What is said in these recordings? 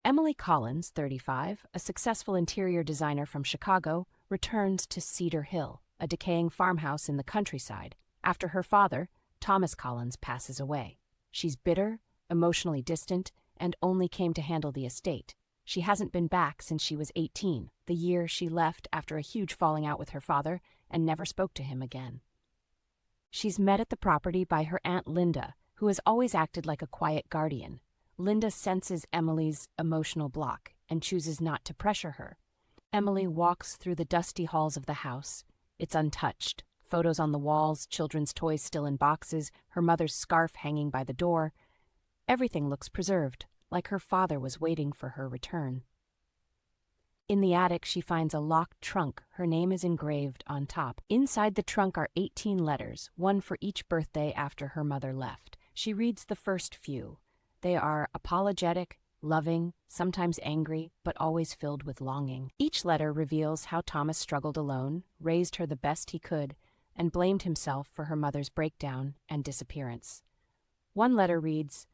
Emily Collins, 35, a successful interior designer from Chicago, returns to Cedar Hill, a decaying farmhouse in the countryside, after her father, Thomas Collins, passes away. She's bitter, emotionally distant, and only came to handle the estate. She hasn't been back since she was 18, the year she left after a huge falling out with her father, and never spoke to him again. She's met at the property by her Aunt Linda, who has always acted like a quiet guardian. Linda senses Emily's emotional block and chooses not to pressure her. Emily walks through the dusty halls of the house. It's untouched. Photos on the walls, children's toys still in boxes, her mother's scarf hanging by the door. Everything looks preserved, like her father was waiting for her return. In the attic, she finds a locked trunk. Her name is engraved on top. Inside the trunk are 18 letters, one for each birthday after her mother left. She reads the first few. They are apologetic, loving, sometimes angry, but always filled with longing. Each letter reveals how Thomas struggled alone, raised her the best he could, and blamed himself for her mother's breakdown and disappearance. One letter reads,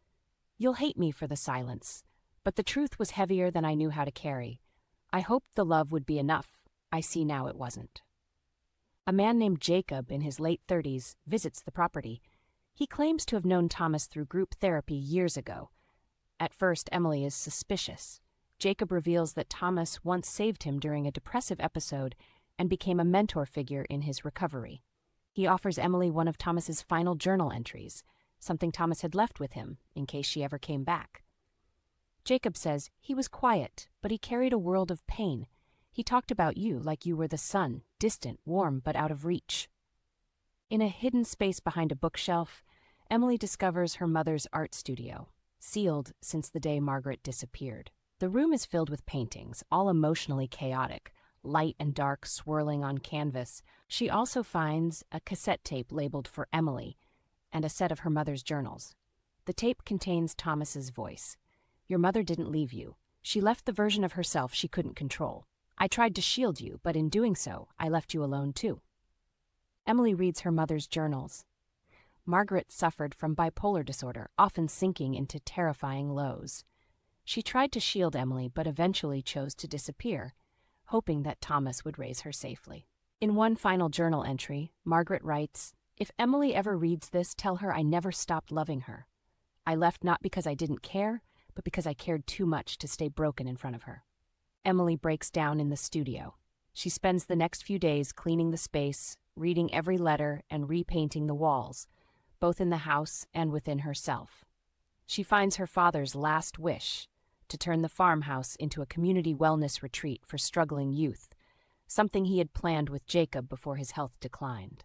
"You'll hate me for the silence, but the truth was heavier than I knew how to carry. I hoped the love would be enough. I see now it wasn't." A man named Jacob, in his late 30s, visits the property. He claims to have known Thomas through group therapy years ago. At first, Emily is suspicious. Jacob reveals that Thomas once saved him during a depressive episode and became a mentor figure in his recovery. He offers Emily one of Thomas's final journal entries, something Thomas had left with him in case she ever came back. Jacob says he was quiet, but he carried a world of pain. He talked about you like you were the sun, distant, warm, but out of reach. In a hidden space behind a bookshelf, Emily discovers her mother's art studio, sealed since the day Margaret disappeared. The room is filled with paintings, all emotionally chaotic, light and dark swirling on canvas. She also finds a cassette tape labeled for Emily and a set of her mother's journals. The tape contains Thomas's voice. "Your mother didn't leave you. She left the version of herself she couldn't control. I tried to shield you, but in doing so, I left you alone too." Emily reads her mother's journals. Margaret suffered from bipolar disorder, often sinking into terrifying lows. She tried to shield Emily, but eventually chose to disappear, hoping that Thomas would raise her safely. In one final journal entry, Margaret writes, "If Emily ever reads this, tell her I never stopped loving her. I left not because I didn't care, but because I cared too much to stay broken in front of her." Emily breaks down in the studio. She spends the next few days cleaning the space, reading every letter, and repainting the walls, both in the house and within herself. She finds her father's last wish, to turn the farmhouse into a community wellness retreat for struggling youth, something he had planned with Jacob before his health declined.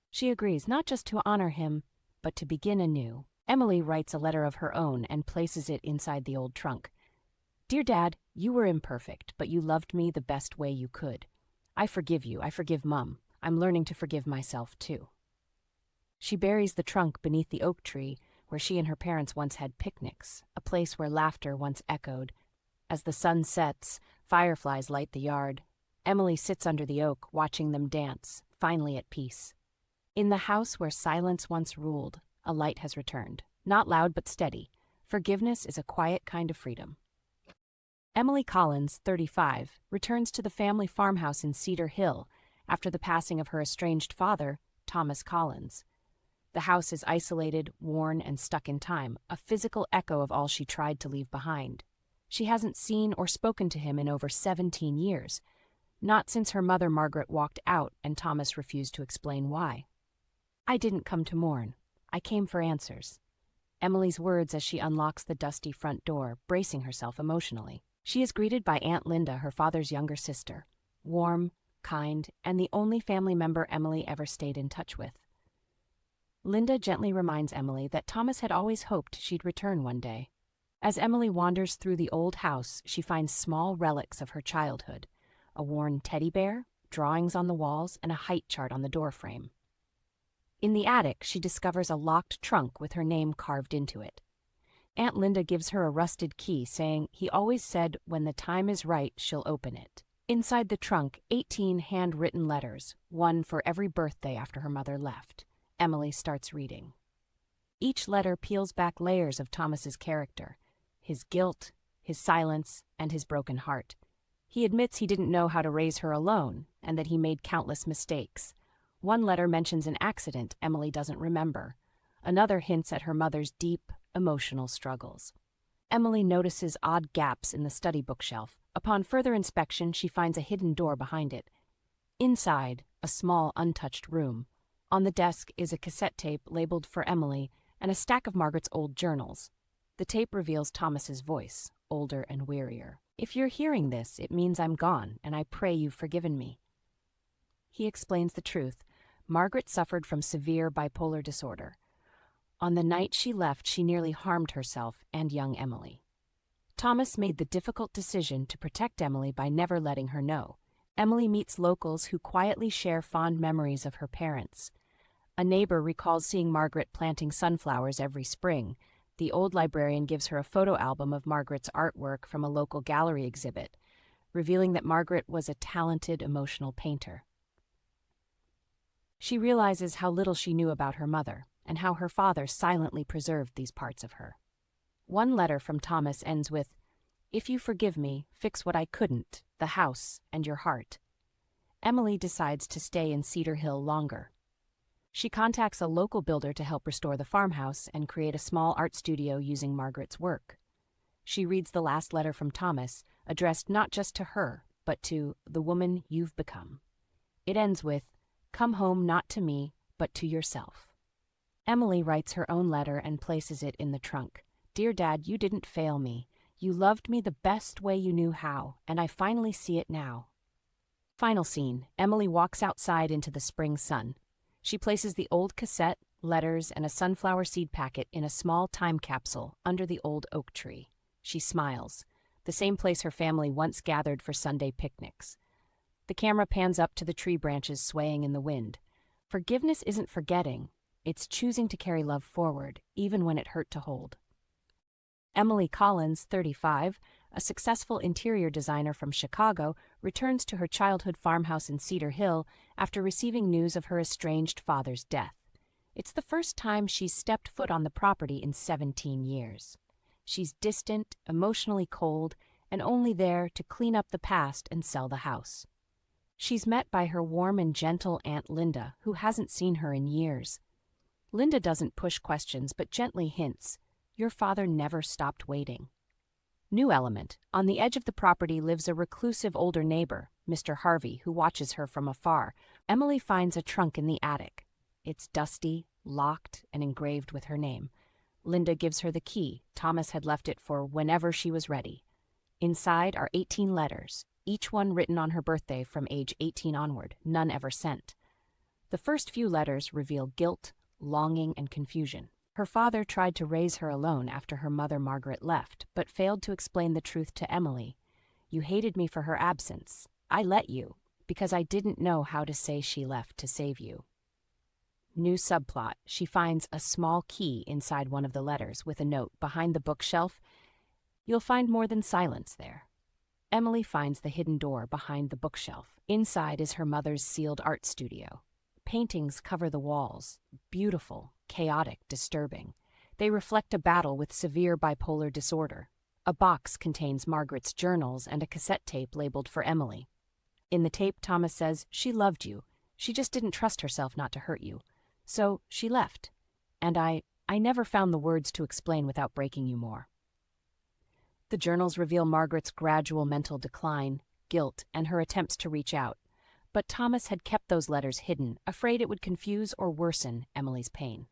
She agrees not just to honor him, but to begin anew. Emily writes a letter of her own and places it inside the old trunk. "Dear Dad, you were imperfect, but you loved me the best way you could. I forgive you. I forgive Mom. I'm learning to forgive myself, too." She buries the trunk beneath the oak tree where she and her parents once had picnics, a place where laughter once echoed. As the sun sets, fireflies light the yard. Emily sits under the oak, watching them dance, finally at peace. In the house where silence once ruled, a light has returned. Not loud but steady. Forgiveness is a quiet kind of freedom. Emily Collins, 35, returns to the family farmhouse in Cedar Hill after the passing of her estranged father, Thomas Collins. The house is isolated, worn, and stuck in time, a physical echo of all she tried to leave behind. She hasn't seen or spoken to him in over 17 years, not since her mother Margaret walked out and Thomas refused to explain why. "I didn't come to mourn. I came for answers." Emily's words as she unlocks the dusty front door, bracing herself emotionally. She is greeted by Aunt Linda, her father's younger sister, warm, kind, and the only family member Emily ever stayed in touch with. Linda gently reminds Emily that Thomas had always hoped she'd return one day. As Emily wanders through the old house, she finds small relics of her childhood, a worn teddy bear, drawings on the walls, and a height chart on the doorframe. In the attic, she discovers a locked trunk with her name carved into it. Aunt Linda gives her a rusted key, saying he always said when the time is right, she'll open it. Inside the trunk, 18 handwritten letters, one for every birthday after her mother left. Emily starts reading. Each letter peels back layers of Thomas's character, his guilt, his silence, and his broken heart. He admits he didn't know how to raise her alone and that he made countless mistakes. One letter mentions an accident Emily doesn't remember. Another hints at her mother's deep, emotional struggles. Emily notices odd gaps in the study bookshelf. Upon further inspection, she finds a hidden door behind it. Inside, a small, untouched room. On the desk is a cassette tape labeled for Emily and a stack of Margaret's old journals. The tape reveals Thomas's voice, older and wearier. "If you're hearing this, it means I'm gone, and I pray you've forgiven me." He explains the truth. Margaret suffered from severe bipolar disorder. On the night she left, she nearly harmed herself and young Emily. Thomas made the difficult decision to protect Emily by never letting her know. Emily meets locals who quietly share fond memories of her parents. A neighbor recalls seeing Margaret planting sunflowers every spring. The old librarian gives her a photo album of Margaret's artwork from a local gallery exhibit, revealing that Margaret was a talented, emotional painter. She realizes how little she knew about her mother and how her father silently preserved these parts of her. One letter from Thomas ends with, "If you forgive me, fix what I couldn't, the house and your heart." Emily decides to stay in Cedar Hill longer. She contacts a local builder to help restore the farmhouse and create a small art studio using Margaret's work. She reads the last letter from Thomas, addressed not just to her, but to the woman you've become. It ends with, "Come home not to me, but to yourself." Emily writes her own letter and places it in the trunk. "Dear Dad, you didn't fail me. You loved me the best way you knew how, and I finally see it now." Final scene. Emily walks outside into the spring sun. She places the old cassette, letters, and a sunflower seed packet in a small time capsule under the old oak tree. She smiles, the same place her family once gathered for Sunday picnics. The camera pans up to the tree branches swaying in the wind. Forgiveness isn't forgetting. It's choosing to carry love forward, even when it hurt to hold. Emily Collins, 35, a successful interior designer from Chicago, returns to her childhood farmhouse in Cedar Hill after receiving news of her estranged father's death. It's the first time she's stepped foot on the property in 17 years. She's distant, emotionally cold, and only there to clean up the past and sell the house. She's met by her warm and gentle Aunt Linda, who hasn't seen her in years. Linda doesn't push questions but gently hints, "Your father never stopped waiting." New element. On the edge of the property lives a reclusive older neighbor, Mr. Harvey, who watches her from afar. Emily finds a trunk in the attic. It's dusty, locked, and engraved with her name. Linda gives her the key. Thomas had left it for whenever she was ready. Inside are 18 letters, each one written on her birthday from age 18 onward, none ever sent. The first few letters reveal guilt, longing, and confusion. Her father tried to raise her alone after her mother Margaret left, but failed to explain the truth to Emily. "You hated me for her absence. I let you, because I didn't know how to say she left to save you." New subplot. She finds a small key inside one of the letters with a note behind the bookshelf. "You'll find more than silence there." Emily finds the hidden door behind the bookshelf. Inside is her mother's sealed art studio. Paintings cover the walls, beautiful, chaotic, disturbing. They reflect a battle with severe bipolar disorder. A box contains Margaret's journals and a cassette tape labeled for Emily. In the tape, Thomas says, "She loved you. She just didn't trust herself not to hurt you. So she left. And I never found the words to explain without breaking you more." The journals reveal Margaret's gradual mental decline, guilt, and her attempts to reach out. But Thomas had kept those letters hidden, afraid it would confuse or worsen Emily's pain.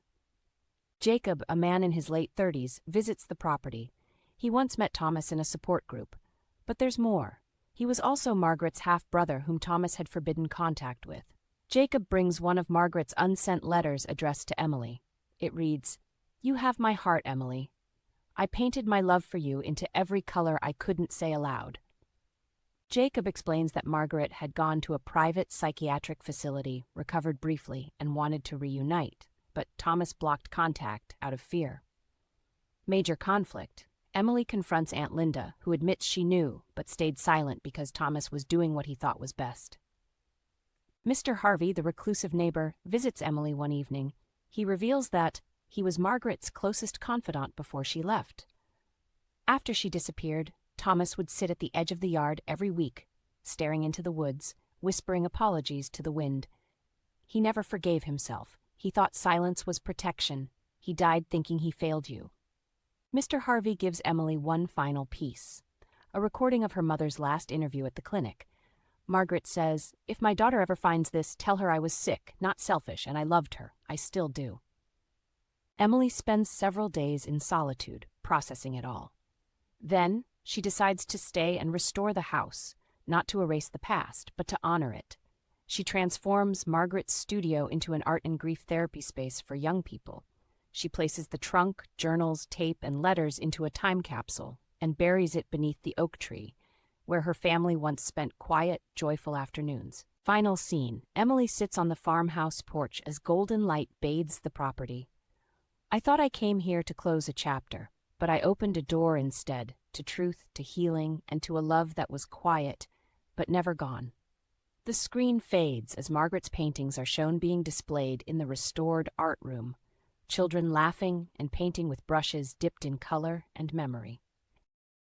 Jacob, a man in his late 30s, visits the property. He once met Thomas in a support group. But there's more. He was also Margaret's half-brother whom Thomas had forbidden contact with. Jacob brings one of Margaret's unsent letters addressed to Emily. It reads, "You have my heart, Emily. I painted my love for you into every color I couldn't say aloud." Jacob explains that Margaret had gone to a private psychiatric facility, recovered briefly, and wanted to reunite, but Thomas blocked contact out of fear. Major conflict. Emily confronts Aunt Linda, who admits she knew, but stayed silent because Thomas was doing what he thought was best. Mr. Harvey, the reclusive neighbor, visits Emily one evening. He reveals that he was Margaret's closest confidant before she left. After she disappeared, Thomas would sit at the edge of the yard every week, staring into the woods, whispering apologies to the wind. He never forgave himself. He thought silence was protection. He died thinking he failed you. Mr. Harvey gives Emily one final piece, a recording of her mother's last interview at the clinic. Margaret says, "If my daughter ever finds this, tell her I was sick, not selfish, and I loved her. I still do." Emily spends several days in solitude, processing it all. Then, she decides to stay and restore the house, not to erase the past, but to honor it. She transforms Margaret's studio into an art and grief therapy space for young people. She places the trunk, journals, tape, and letters into a time capsule and buries it beneath the oak tree, where her family once spent quiet, joyful afternoons. Final scene. Emily sits on the farmhouse porch as golden light bathes the property. "I thought I came here to close a chapter, but I opened a door instead, to truth, to healing, and to a love that was quiet, but never gone." The screen fades as Margaret's paintings are shown being displayed in the restored art room, children laughing and painting with brushes dipped in color and memory.